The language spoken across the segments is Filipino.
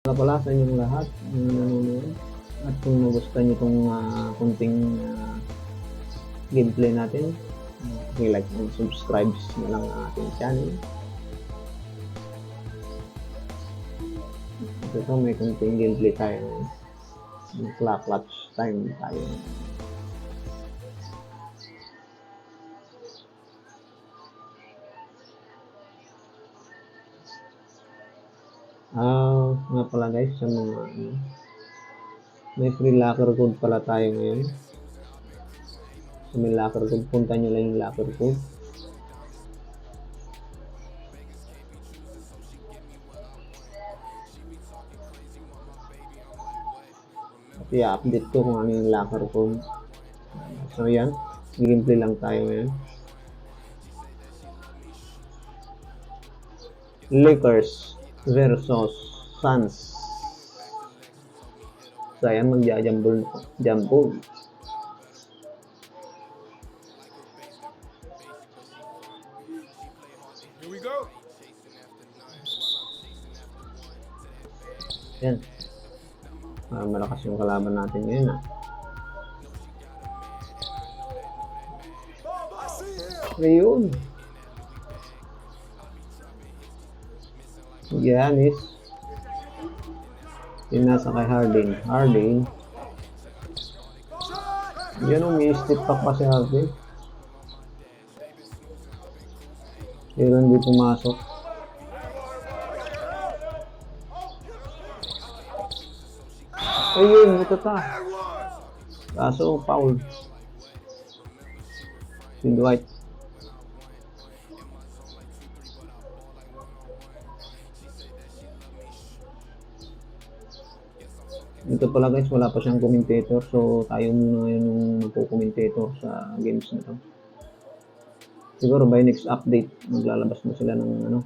Pala sa inyong lahat ng nanonood at kung nagustuhan niyo itong kunting gameplay natin, like and subscribe na lang ang ating channel. Ito may kunting gameplay tayo, clutch time tayo. Nga pala guys, sa mga may free locker code pala tayo ngayon. So may locker code, punta nyo lang yung locker code. At i-update ko kung ano yung locker code. So yan, gameplay lang tayo ngayon. Lakers versus Suns. So ayan, magja-jumble. Here we go. Yan. Malakas yung kalaban natin ngayon Ayun. Giannis. Yung nasa kay Harden. Yan o, may step back pa si Harden. Pero hindi pumasok. Ayun, ito ta. Kaso, foul. Si Dwight. Ito pala guys, wala pa siyang commentator. So, tayo muna ngayon yung magko-commentator sa games na to. Siguro by next update, maglalabas na sila ng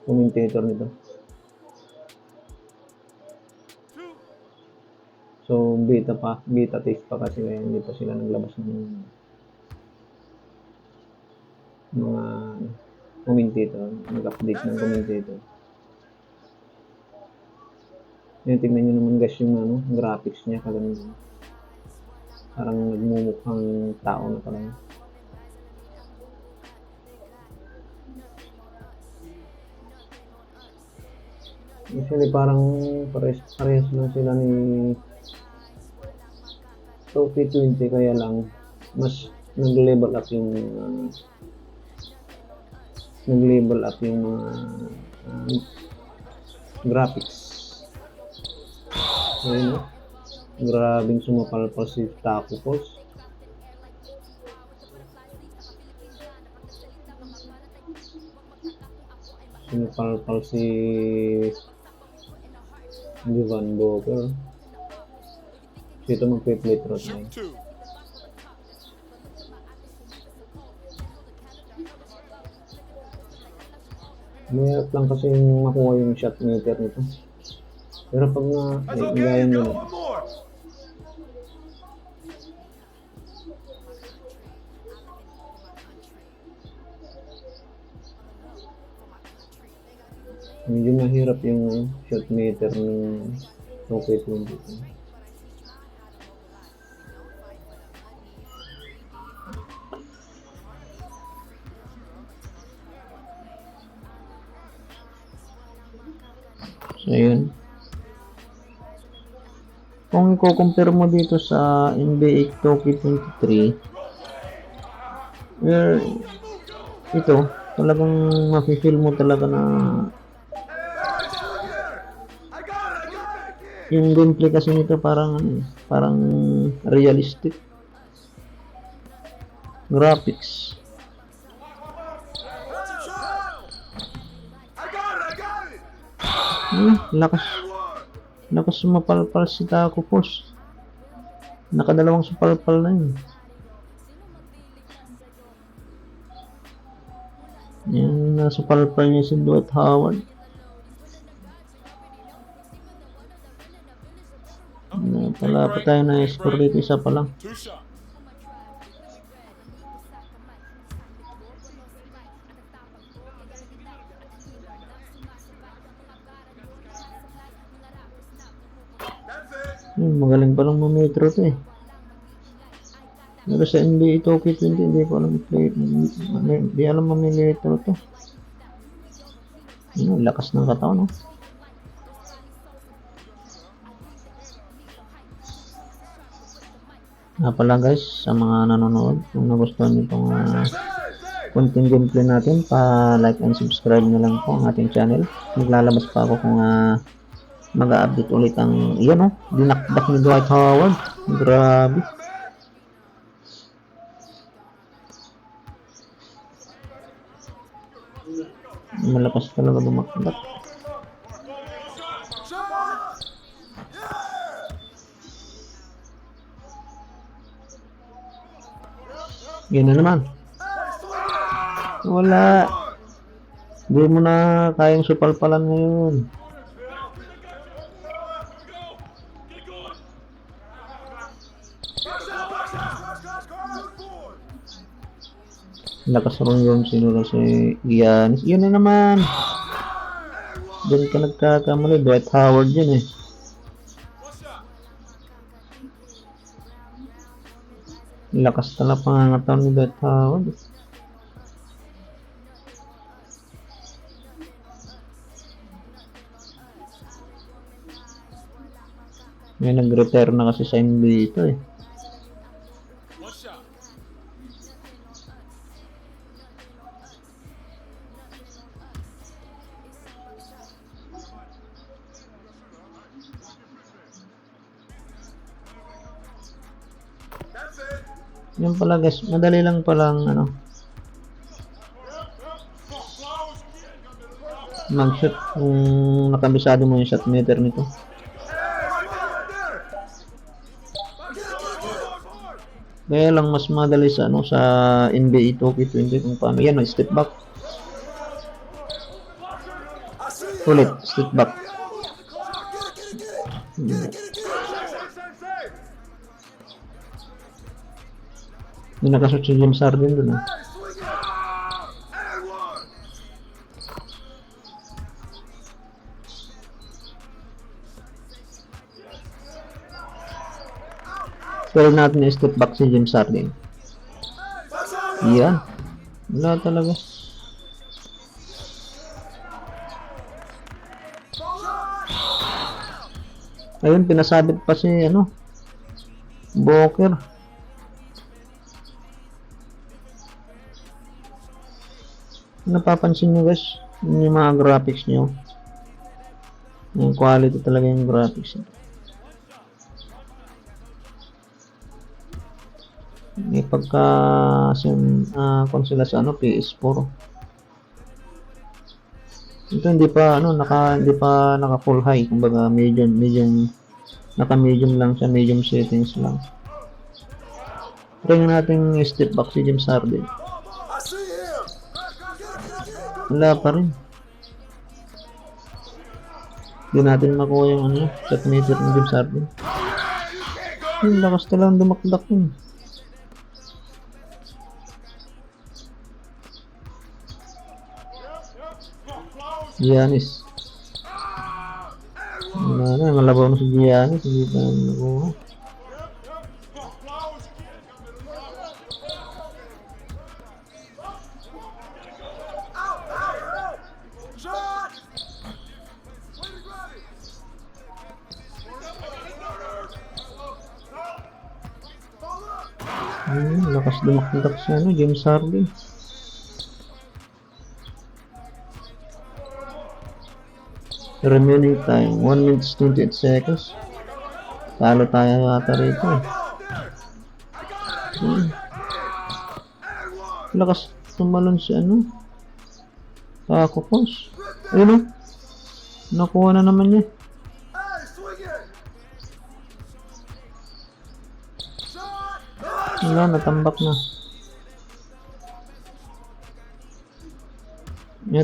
commentator nito. So, beta test pa kasi kaya hindi pa sila naglabas ng mga commentator, nag-update ng commentator. Yan, tignan nyo naman guys yung graphics niya, parang nagmumukhang tao na pala. Actually, parang parehas lang sila ni P20, kaya lang mas nag-level up yung mga graphics. Ayun, grabing sumapalpal si Taco Falls. Sumapalpal si Devin Booker. Dito magpe-play throat na yun. Mayroon lang kasi makuha yung shot meter nito. Pero pag gaya nyo, medyo mahirap yung shot meter ng P20. So, yun. Kung i-compare mo dito sa NBA 2K23, ito, talagang mafe-feel mo talaga na yung gameplay kasi nito parang realistic graphics. Lakas sumapalpal si Taco Falls. Nakadalawang supalpal na yun. Yan, nasupalpal niya si Dwight Howard. Pala pa tayo na score dito, isa pa lang. Magaling palang mametro to eh. Pero sa NBA 2K20, hindi ko alam i-play. Hindi alam mametro to. Lakas ng katawan, no? Pala guys, sa mga nanonood, kung nagustuhan nyo itong content gameplay natin, pa-like and subscribe na lang po ang ating channel. Maglalabas pa ako kung mag-update ulit ang, yan o, dinakdak ni Dwight Howard. Grabe. Malakas talaga dumakdak. Yan na naman. Wala. Hindi mo na kayang supalpalan ngayon. Lakas ron yun sinuro si Giannis. Yun na naman. Doon ka nagkakamali. Dwight Howard yun eh. Lakas talaga pangangataw ni Dwight Howard. May nag-retire na kasi sa NBA ito eh. Yan pala guys, madali lang palang mag-shoot kung nakabisado mo yung shot meter nito. Kaya lang mas madali sa sa NBA 2K20 kung paano. Yan, may step back. Ulit, step back. May nakashoot si James Harden dun ah. Pero natin i-step back si James Harden. Yan. Wala talaga. Ayun, pinasabit pa si Booker. Napapansin nyo guys, yung mga graphics nyo. Yung quality talaga yung graphics nyo. May pagka kung sila sa PS4. Ito hindi pa naka full high, kumbaga medium naka medium lang siya, medium settings lang. Try natin step back si James Harden. Wala pa rin. Hindi natin makuha yung shot meter ni James Harden. Yung lakas talagang dumakdak yun. Giannis. Wala na, malabaw na si Giannis. Hindi pa nakuha. Lakas dumakdak si James Harden. Remaining time 1 minute 28 seconds. Talo tayo yata rito eh. Lakas tumalon si Kakopos. Ayun nakuha na naman niya. Wala, natambak na.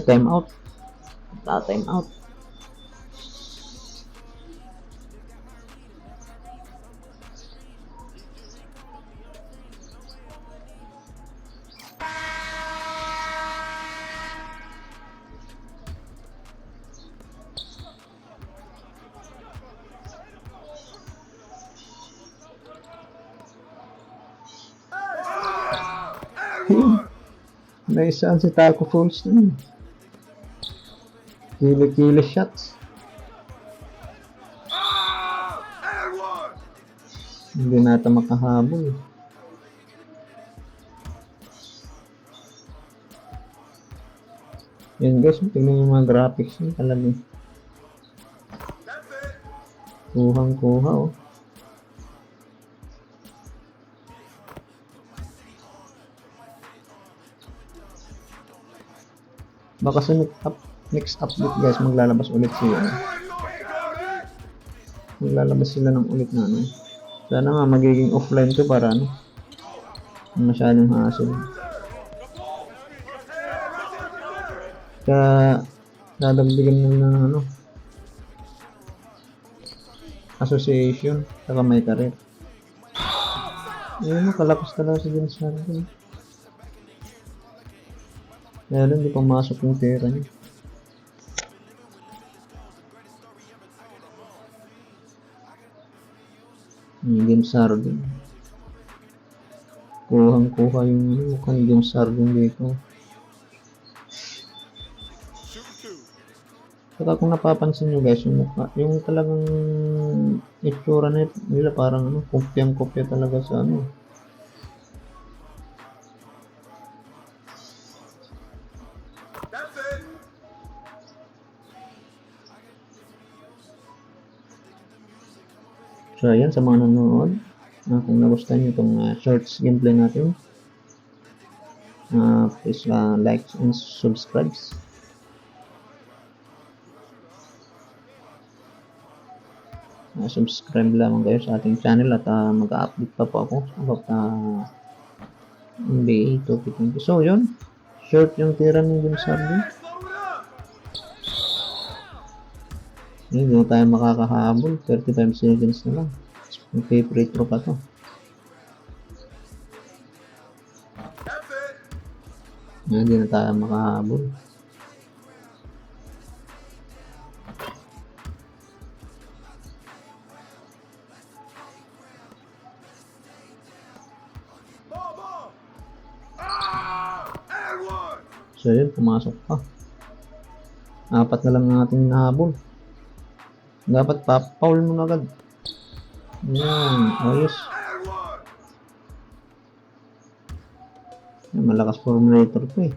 Time out. Time out. Naisaan si Taco Falls na yun. Kili-kili shots. And one. Hindi natin makahabol. Yan guys, tingnan yung mga graphics niya talagang That's it. kuhang-kuha oh. Baka sa next update guys, maglalabas ulit sila. Maglalabas sila ng ulit na ano. Sana nga magiging offline to para ano. Masyadong hassle. Kaya dadagdagan na ng ano. Association, saka may karir. Ayun, kalakas talaga si James Harden. Kaya lang, hindi pumasok yung pera niya. Yung James Harden. Kuhang-kuha yung mukhang James Harden dito. Shoot two. Saka kung napapansin nyo guys, yung mukha, yung talagang itsura nila parang ano, kopyang-kopya talaga sa ano. That's it. So ayan, sa mga nanonood, kung nagustuhan nyo itong shorts gameplay natin, please like and subscribe. Subscribe lamang kayo sa ating channel at mag-update pa po ako about NBA 2K20. So yun, short yung tira ni James Harden. Hindi na tayo makakahabol, 35 seconds na lang. Yung favorite throw pa to. That's it. Hindi na tayo makahabol. Ball. And one. So yun, pumasok pa. 4 na lang ang ating nahabol. Dapat pa-foul mo na agad. Yan, ayos. And one. Yan, malakas formulator to eh.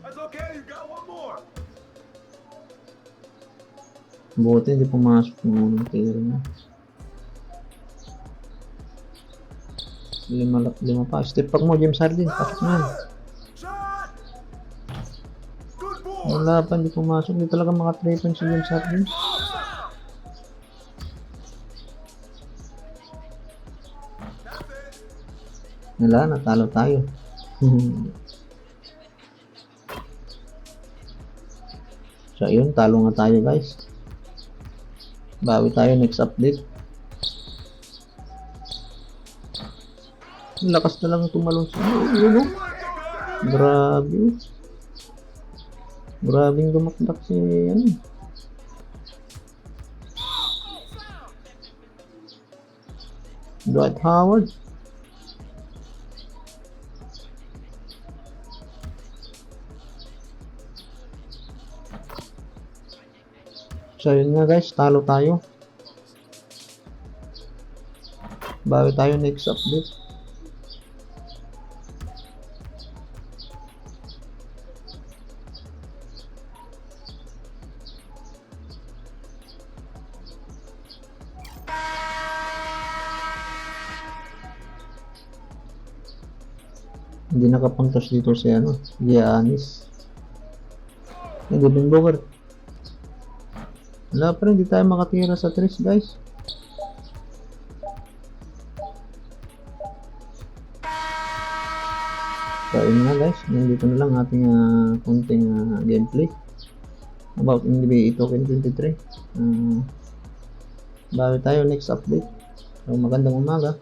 That's okay. You got one more. Buti hindi pumasok yung unang tira niya. 5 pa. Step back mo, James Harden. Pasok na yan. Shot. Good ball. Wala pa, hindi pumasok. Hindi talaga maka-3 si James Harden. That's it. Wala, natalo tayo. So yun, talo nga tayo guys. Bawi tayo next update. Lakas na lang tumalon sa yun, oh. Grabe. Grabing dumakdak si ano. Dwight Howard. So yun nga guys, talo tayo. Bawi tayo next update. Hindi nakapuntos dito si ano, Giannis. Hindi din Bogart. Wala pa rin, hindi tayo makatira sa tres guys. So yun nga guys, nandito na lang ating konting gameplay about NBA 2K23. Bawi tayo next update. So magandang umaga.